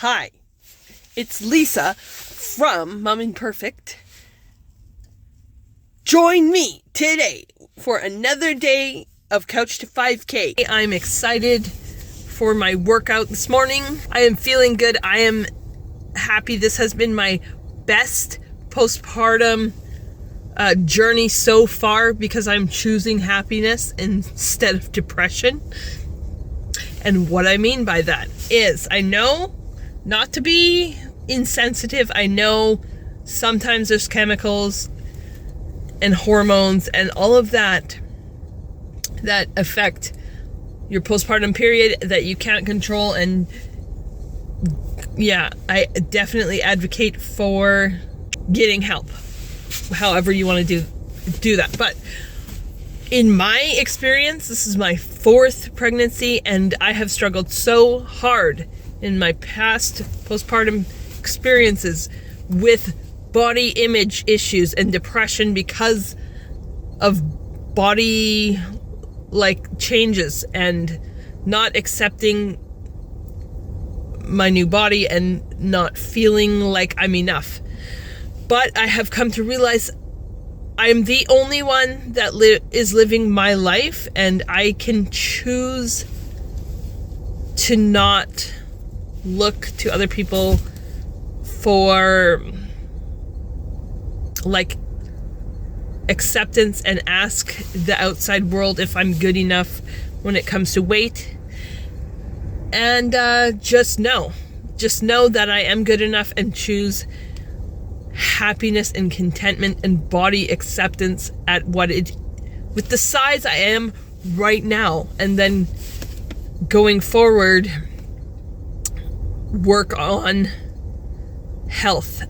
Hi, it's Lisa from Mom Imperfect. Join me today for another day of Couch to 5K. I'm excited for my workout this morning. I am feeling good. I am happy. This has been my best postpartum journey so far because I'm choosing happiness instead of depression. And what I mean by that is, I know not to be insensitive. I know sometimes there's chemicals and hormones and all of that affect your postpartum period that you can't control. And yeah, I definitely advocate for getting help, however you want to do that. But in my experience, this is my 4th pregnancy, and I have struggled so hard in my past postpartum experiences with body image issues and depression because of body changes and not accepting my new body and not feeling like I'm enough. But I have come to realize I'm the only one that is living my life, and I can choose to not look to other people for acceptance and ask the outside world if I'm good enough when it comes to weight. And just know that I am good enough, and choose happiness and contentment and body acceptance with the size I am right now, and then going forward work on health,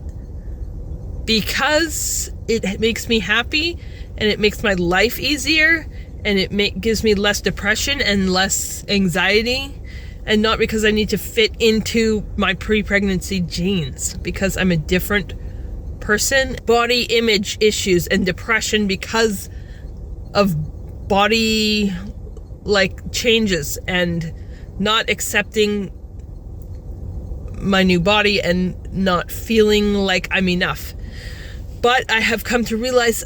because it makes me happy and it makes my life easier, and it gives me less depression and less anxiety, and not because I need to fit into my pre-pregnancy jeans, because I'm a different person. Body image issues and depression because of body changes and not accepting my new body and not feeling like I'm enough. But I have come to realize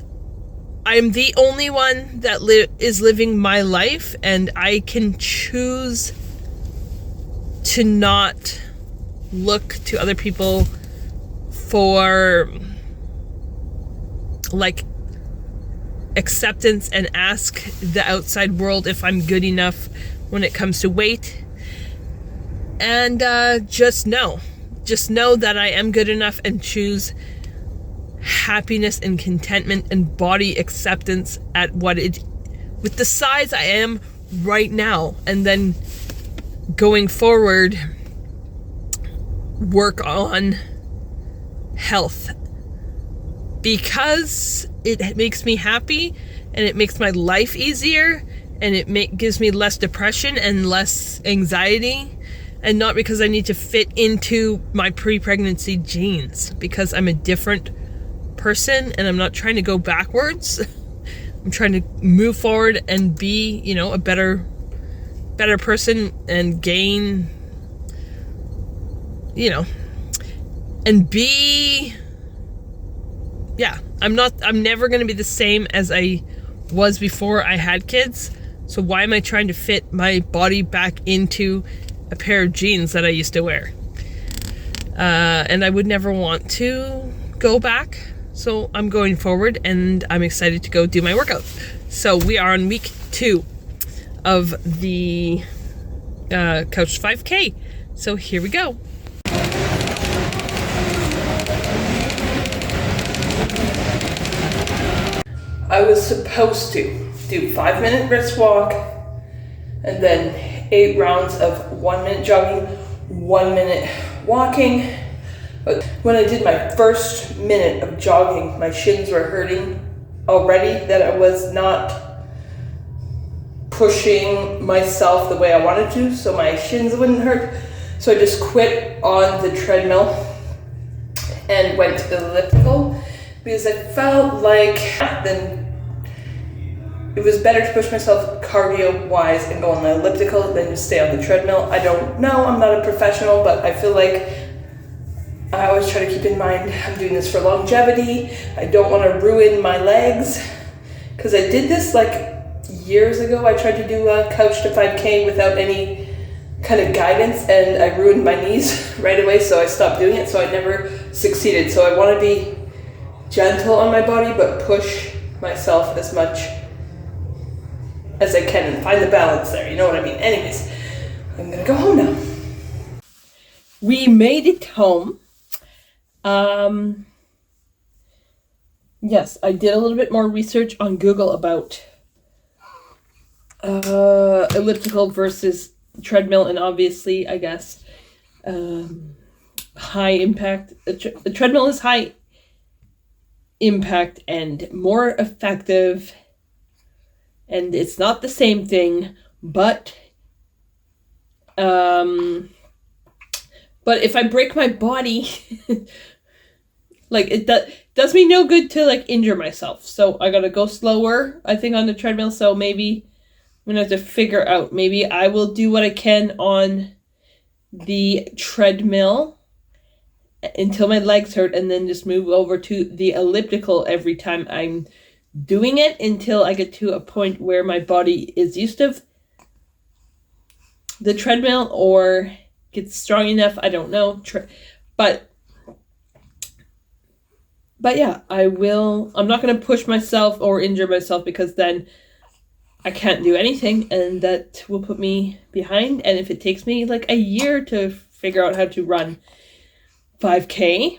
I'm the only one that is living my life, and I can choose to not look to other people for acceptance and ask the outside world if I'm good enough when it comes to weight. And just know that I am good enough, and choose happiness and contentment and body acceptance with the size I am right now, and then going forward work on health, because it makes me happy and it makes my life easier, and it gives me less depression and less anxiety, and not because I need to fit into my pre-pregnancy jeans, because I'm a different person and I'm not trying to go backwards. I'm trying to move forward and be, a better person, and gain, and be, I'm never going to be the same as I was before I had kids. So why am I trying to fit my body back into a pair of jeans that I used to wear? And I would never want to go back. So I'm going forward, and I'm excited to go do my workout. So we are on week 2 of the Couch 5K. So here we go. I was supposed to do 5-minute brisk walk, and then 8 rounds of 1-minute jogging, 1 minute walking. But when I did my first minute of jogging, my shins were hurting already, that I was not pushing myself the way I wanted to, so my shins wouldn't hurt. So I just quit on the treadmill and went to the elliptical, because I felt like then it was better to push myself cardio-wise and go on the elliptical than to stay on the treadmill. I don't know, I'm not a professional, but I feel like I always try to keep in mind I'm doing this for longevity. I don't want to ruin my legs, because I did this like years ago. I tried to do a couch to 5K without any kind of guidance, and I ruined my knees right away, so I stopped doing it, so I never succeeded. So I want to be gentle on my body, but push myself as much as I can and find the balance there, you know what I mean? Anyways, I'm gonna go home now. We made it home. Yes, I did a little bit more research on Google about elliptical versus treadmill, and obviously, I guess, high impact. The treadmill is high impact and more effective, and it's not the same thing, but if I break my body, like it does me no good to like injure myself. So I gotta go slower, I think, on the treadmill. So maybe I'm gonna have to figure out, maybe I will do what I can on the treadmill until my legs hurt, and then just move over to the elliptical every time I'm doing it, until I get to a point where my body is used to the treadmill or gets strong enough. I don't know. But yeah, I'm not going to push myself or injure myself, because then I can't do anything, and that will put me behind. And if it takes me like a year to figure out how to run 5K,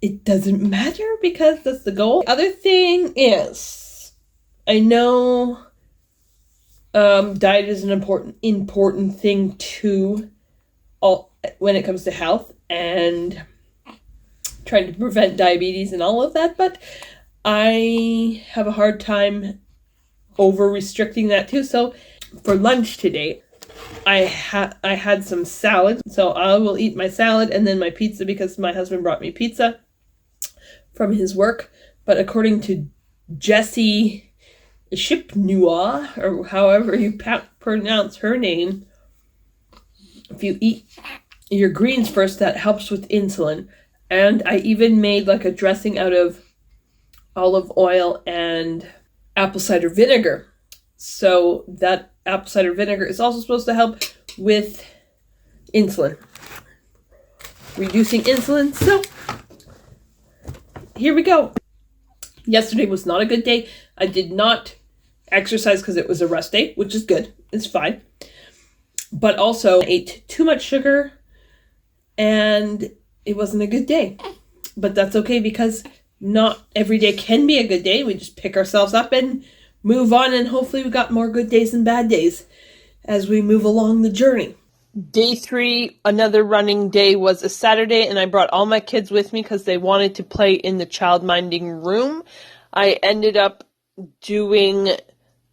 it doesn't matter, because that's the goal. Other thing is, I know diet is an important thing too, when it comes to health and trying to prevent diabetes and all of that, but I have a hard time over restricting that too. So for lunch today, I had some salad, so I will eat my salad and then my pizza, because my husband brought me pizza from his work. But according to Jessie Shipnua, or however you pronounce her name, if you eat your greens first, that helps with insulin. And I even made like a dressing out of olive oil and apple cider vinegar. So that apple cider vinegar is also supposed to help with insulin, reducing insulin. So here we go. Yesterday was not a good day. I did not exercise because it was a rest day, which is good. It's fine. But also I ate too much sugar, and it wasn't a good day. But that's okay, because not every day can be a good day. We just pick ourselves up and move on, and hopefully we got more good days than bad days as we move along the journey. Day 3, another running day, was a Saturday, and I brought all my kids with me because they wanted to play in the child-minding room. I ended up doing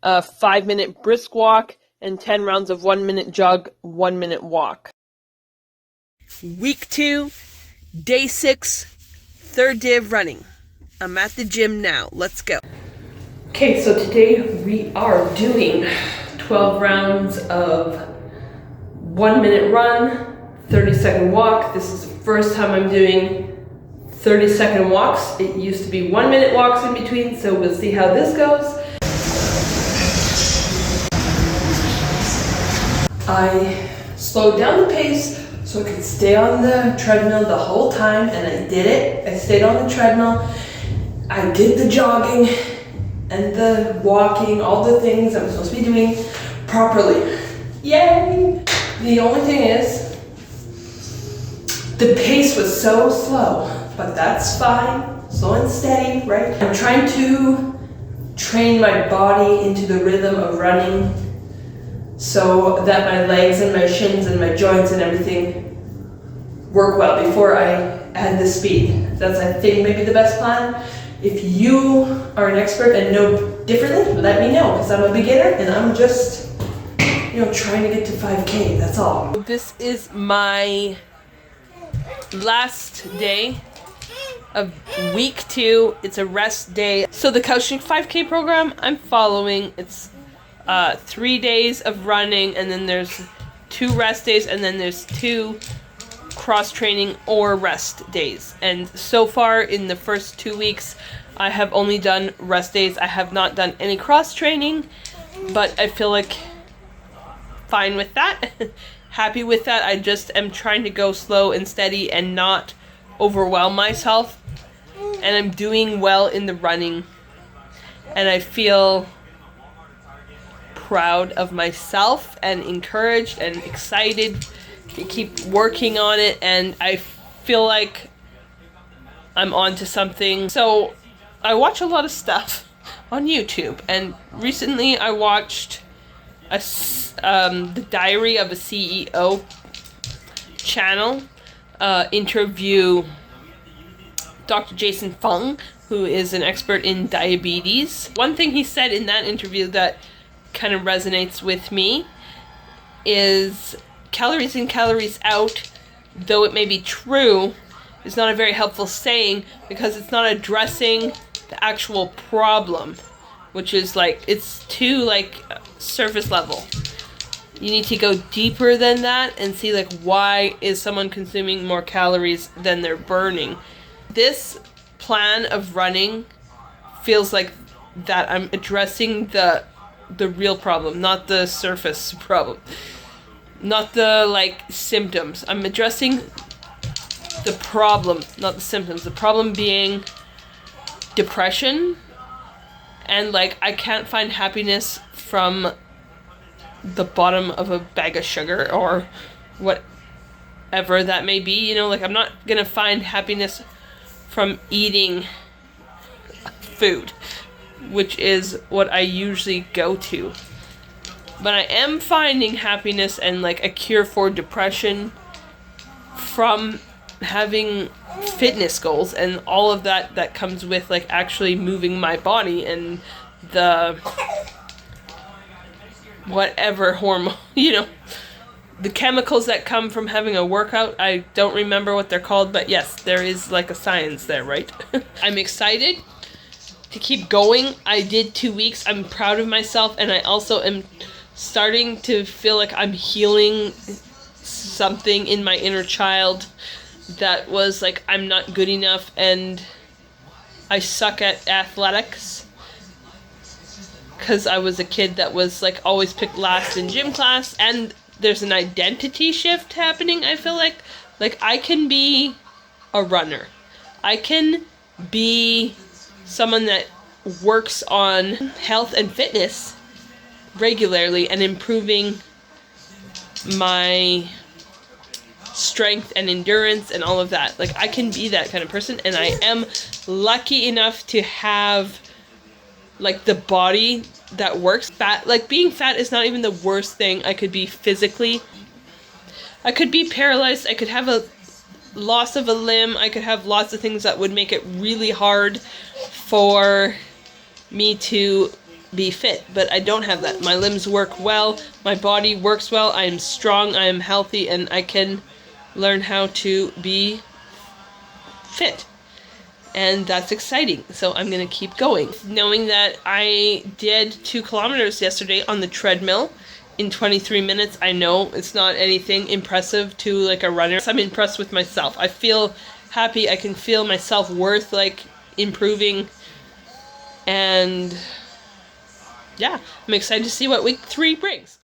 a 5-minute brisk walk and 10 rounds of 1-minute jog, 1-minute walk. Week 2, day 6, third day of running. I'm at the gym now. Let's go. Okay, so today we are doing 12 rounds of 1-minute run, 30-second walk. This is the first time I'm doing 30-second walks. It used to be 1-minute walks in between, so we'll see how this goes. I slowed down the pace so I could stay on the treadmill the whole time, and I did it. I stayed on the treadmill. I did the jogging and the walking, all the things I'm supposed to be doing properly. Yay! The only thing is, the pace was so slow, but that's fine. Slow and steady, right? I'm trying to train my body into the rhythm of running so that my legs and my shins and my joints and everything work well before I add the speed. That's, I think, maybe the best plan. If you are an expert and know differently, let me know, because I'm a beginner and I'm just, trying to get to 5K, that's all. This is my last day of week 2. It's a rest day. So the Couching 5K program I'm following, it's 3 days of running, and then there's 2 rest days, and then there's 2 cross training or rest days. And so far in the first 2 weeks, I have only done rest days. I have not done any cross training, but I feel like fine with that. Happy with that. I just am trying to go slow and steady and not overwhelm myself. And I'm doing well in the running. And I feel proud of myself and encouraged and excited to keep working on it. And I feel like I'm onto something. So I watch a lot of stuff on YouTube. And recently I watched the Diary of a CEO channel interview Dr. Jason Fung, who is an expert in diabetes. One thing he said in that interview that kind of resonates with me is calories in, calories out, though it may be true, is not a very helpful saying because it's not addressing the actual problem, which is like, it's too like surface level. You need to go deeper than that and see like, why is someone consuming more calories than they're burning? This plan of running feels like that I'm addressing the real problem, not the surface problem, not the like symptoms. I'm addressing the problem, not the symptoms. The problem being depression, and like I can't find happiness from the bottom of a bag of sugar or whatever that may be. You know, like I'm not gonna find happiness from eating food, which is what I usually go to. But I am finding happiness and like a cure for depression from having fitness goals and all of that comes with like actually moving my body and the whatever hormone, you know, the chemicals that come from having a workout. I don't remember what they're called, but yes, there is like a science there, right? I'm excited to keep going. I did 2 weeks. I'm proud of myself, and I also am starting to feel like I'm healing something in my inner child that was like, I'm not good enough and I suck at athletics. Because I was a kid that was like always picked last in gym class, and there's an identity shift happening. I feel like I can be a runner. I can be someone that works on health and fitness regularly and improving my strength and endurance and all of that. Like I can be that kind of person, and I am lucky enough to have like the body that works. Fat, like being fat is not even the worst thing I could be physically. I could be paralyzed, I could have a loss of a limb, I could have lots of things that would make it really hard for me to be fit, but I don't have that. My limbs work well, my body works well, I am strong, I am healthy, and I can learn how to be fit. And that's exciting. So I'm going to keep going. Knowing that I did 2 kilometers yesterday on the treadmill in 23 minutes. I know it's not anything impressive to like a runner. I'm impressed with myself. I feel happy. I can feel my self-worth like improving. And yeah, I'm excited to see what week 3 brings.